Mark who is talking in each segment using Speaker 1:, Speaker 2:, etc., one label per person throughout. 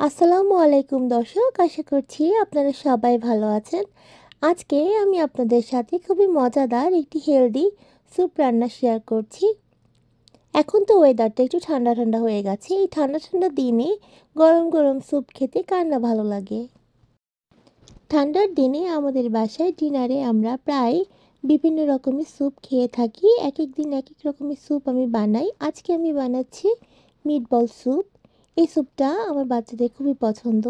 Speaker 1: আসসালামু আলাইকুম দর্শক, আশা করছি আপনারা সবাই ভালো আছেন। আজকে আমি আপনাদের সাথে খুবই মজাদার একটি হেলদি স্যুপ রান্না শেয়ার করছি। এখন তো ওয়েদারটা একটু ঠান্ডা ঠান্ডা হয়ে গেছে। এই ঠান্ডা ঠান্ডা দিনে গরম গরম স্যুপ খেতে কার না ভালো লাগে। ঠান্ডার দিনে আমাদের বাসায় ডিনারে আমরা প্রায় বিভিন্ন রকমের স্যুপ খেয়ে থাকি। এক এক দিন এক এক রকমের স্যুপ আমি বানাই। আজকে আমি বানাচ্ছি মিটবল স্যুপ। এই স্যুপটা আমার বাচ্চাদের খুবই পছন্দ।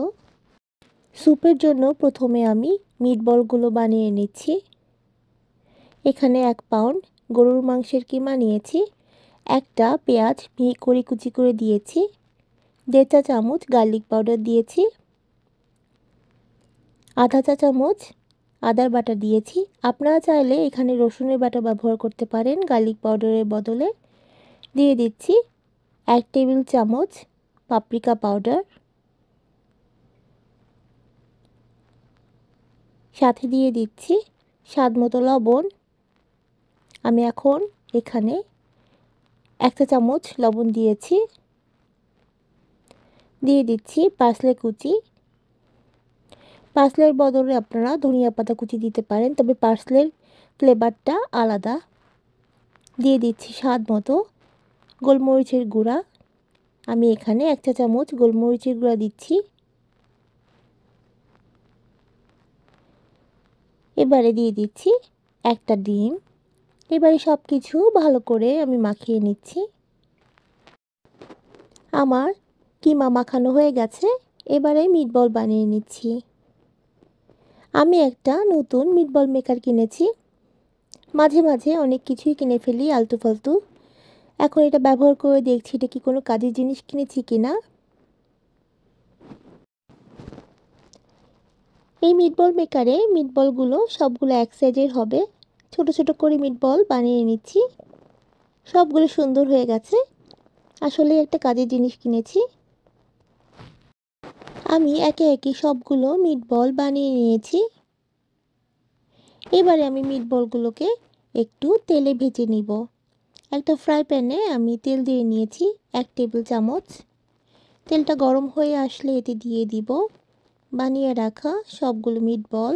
Speaker 1: স্যুপের জন্য প্রথমে আমি মিটবলগুলো বানিয়ে নিচ্ছি। এখানে 1 পাউন্ড গরুর মাংসের কিমা নিয়েছি। একটা পেঁয়াজ মিহি করে কুচি করে দিয়েছি। 1.5 চা চামচ গার্লিক পাউডার দিয়েছি। আধা চা চামচ আদার বাটা দিয়েছি। আপনারা চাইলে এখানে রসুনের বাটা ব্যবহার করতে পারেন গার্লিক পাউডারের বদলে। দিয়ে দিচ্ছি 1 টেবিল চামচ পাপরিকা পাউডার। সাথে দিয়ে দিচ্ছি স্বাদ মতো লবণ। আমি এখন এখানে 1 চা চামচ লবণ দিয়েছি। দিয়ে দিচ্ছি পার্সলে কুচি। পার্সলের বদলে আপনারা ধনিয়া পাতা কুচি দিতে পারেন, তবে পার্সলের ফ্লেভারটা আলাদা। দিয়ে দিচ্ছি স্বাদ মতো গোলমরিচের গুঁড়া। আমি এখানে 1 চা চামচ গোলমরিচের গুঁড়া দিচ্ছি। এবারে দিয়ে দিচ্ছি একটা ডিম। এবারে সব কিছু ভালো করে আমি মাখিয়ে নিচ্ছি। আমার কিমা মাখানো হয়ে গেছে। এবারে মিটবল বানিয়ে নিচ্ছি। আমি একটা নতুন মিটবল মেকার কিনেছি। মাঝে মাঝে অনেক কিছুই কিনে ফেলি আলতু ফালতু। এখন এটা ব্যবহার করে দেখছি এটা কি কোনো কাজের জিনিস কিনেছি কিনা। এই মিটবল মেকারে মিটবলগুলো সবগুলো এক সাইজের হবে। ছোট ছোট করে মিটবল বানিয়ে নিচ্ছি। সবগুলো সুন্দর হয়ে গেছে। আসলে একটা কাজের জিনিস কিনেছি। আমি একে একে সবগুলো মিটবল বানিয়ে নিয়েছি। এবারে আমি মিটবলগুলোকে একটু তেলে ভেজে নিব। একটা ফ্রাই প্যানে আমি তেল দিয়ে নিয়েছি 1 টেবিল চামচ। তেলটা গরম হয়ে আসলে এতে দিয়ে দিব বানিয়ে রাখা সবগুলো মিটবল।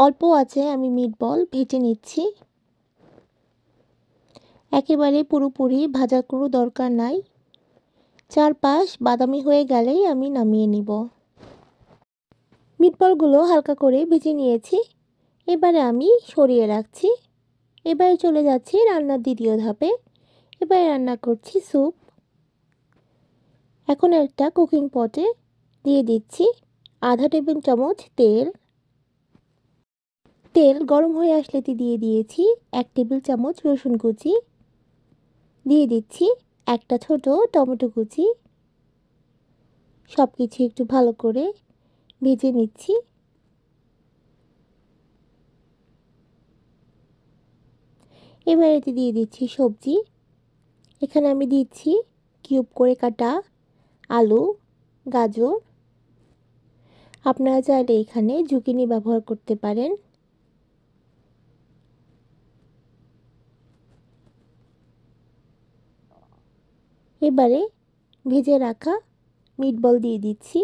Speaker 1: অল্প আছে আমি মিটবল ভেজে নিচ্ছি। একেবারে পুরোপুরি ভাজার কোনো দরকার নাই। চারপাশ বাদামি হয়ে গেলেই আমি নামিয়ে নিব। মিটবলগুলো হালকা করে ভেজে নিয়েছি। এবারে আমি সরিয়ে রাখছি। এবারে চলে যাচ্ছি রান্নার দ্বিতীয় ধাপে। এবারে রান্না করছি স্যুপ। এখন একটা কুকিং পটে দিয়ে দিচ্ছি আধা টেবিল চামচ তেল। তেল গরম হয়ে আসলে দিয়ে দিয়েছি 1 টেবিল চামচ রসুন কুচি। দিয়ে দিচ্ছি একটা ছোট টমেটো কুচি। সব কিছু একটু ভালো করে ভেজে নিচ্ছি। এবার এতে দিয়ে দিচ্ছি সবজি। এখানে আমি দিচ্ছি কিউব করে কাটা আলু, গাজর। আপনারা চাইলে এখানে জুকিনি ব্যবহার করতে পারেন। এবারে ভেজে রাখা মিটবল দিয়ে দিচ্ছি।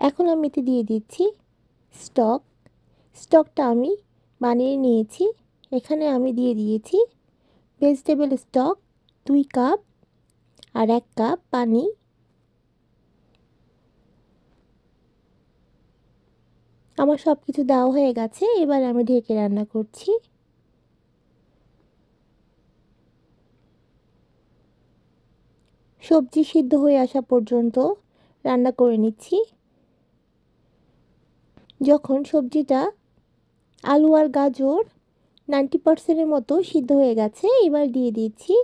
Speaker 1: এখন আমি এতে দিয়ে দিচ্ছি স্টক। স্টকটা আমি বানিয়ে নিয়েছি। এখানে আমি দিয়ে দিয়েছি ভেজিটেবল স্টক 2 কাপ আর 1 কাপ পানি। আমার সব কিছু দেওয়া হয়ে গেছে। এবার আমি ঢেকে রান্না করছি। সবজি সিদ্ধ হয়ে আসা পর্যন্ত রান্না করে নিচ্ছি। যখন সবজিটা আলু আর গাজর 90% মতো সিদ্ধ হয়ে গেছে, এবার দিয়ে দিচ্ছি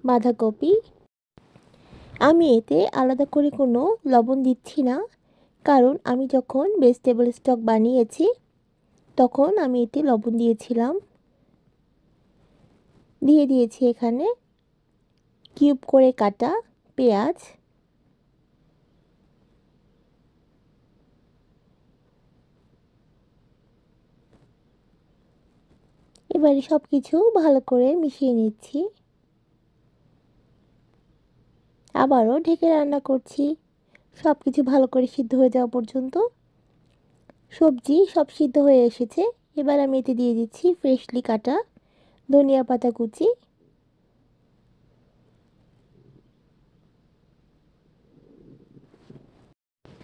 Speaker 1: বাঁধাকপি। আমি এতে আলাদা করে কোনো লবণ দিচ্ছি না, কারণ আমি যখন ভেজিটেবল স্টক বানিয়েছি তখন আমি এতে লবণ দিয়েছিলাম। দিয়ে দিয়েছি এখানে কিউব করে কাটা পেঁয়াজ। এবারে সব কিছু ভালো করে মিশিয়ে নিচ্ছি। আবারও ঢেকে রান্না করছি সব কিছু ভালো করে সিদ্ধ হয়ে যাওয়া পর্যন্ত। সবজি সব সিদ্ধ হয়ে এসেছে। এবার আমি এতে দিয়ে দিচ্ছি ফ্রেশলি কাটা ধনিয়া পাতা কুচি।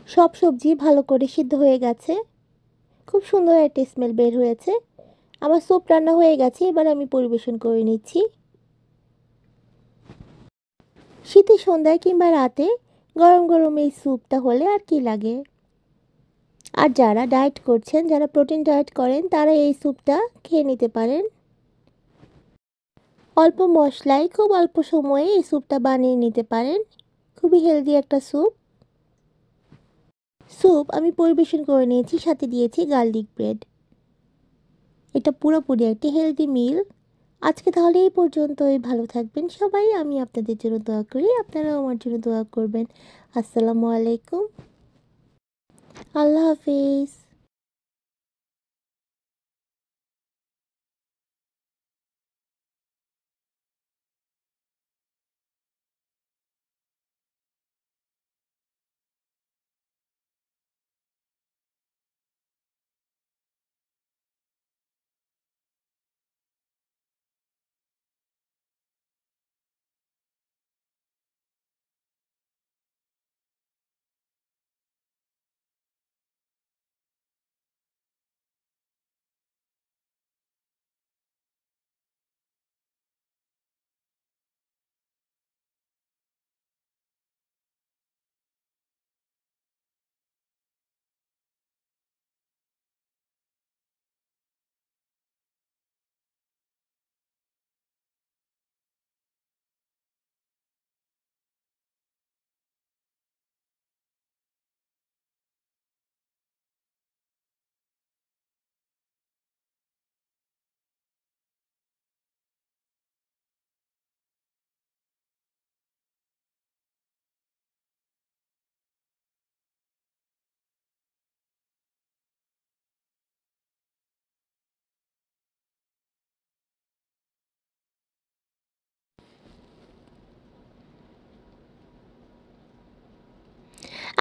Speaker 1: সব সবজি ভালো করে সিদ্ধ হয়ে গেছে। খুব সুন্দর একটা স্মেল বের হয়েছে। আমার স্যুপ রান্না হয়ে গেছে। এবার আমি পরিবেশন করে নিচ্ছি। শীতের সন্ধ্যায় কিংবা রাতে গরম গরম এই স্যুপটা হলে আর কি লাগে। আর যারা ডায়েট করছেন, যারা প্রোটিন ডায়েট করেন, তারা এই স্যুপটা খেয়ে নিতে পারেন। অল্প মশলায় খুব অল্প সময়ে এই স্যুপটা বানিয়ে নিতে পারেন। খুবই হেলদি একটা স্যুপ। আমি পরিবেশন করে নিয়েছি, সাথে দিয়েছি গার্লিক ব্রেড। এটা পুরোপুরি একটি হেলদি মিল। আজকে তাহলে এই পর্যন্তই। ভালো থাকবেন সবাই। আমি আপনাদের জন্য দোয়া করি, আপনারাও আমার জন্য দোয়া করবেন। আসসালামু আলাইকুম। আল্লাহ হাফিজ।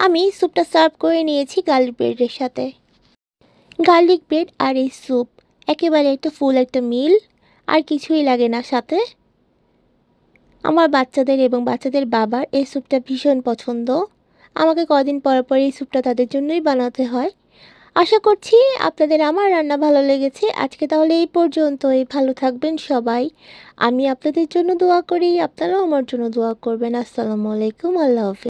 Speaker 1: আমি স্যুপটা সার্ভ করে নিয়েছি গার্লিক ব্রেডের সাথে। গার্লিক ব্রেড আর এই স্যুপ একেবারে একটা ফুল একটা মিল। আর কিছুই লাগে না সাথে। আমার বাচ্চাদের এবং বাচ্চাদের বাবার এই স্যুপটা ভীষণ পছন্দ। আমাকে কদিন পর পর এই স্যুপটা তাদের জন্যই বানাতে হয়। আশা করছি আপনাদের আমার রান্না ভালো লেগেছে। আজকে তাহলে এই পর্যন্তই। ভালো থাকবেন সবাই। আমি আপনাদের জন্য দোয়া করি, আপনারাও আমার জন্য দোয়া করবেন। আসসালামু আলাইকুম। আল্লাহ হাফিজ।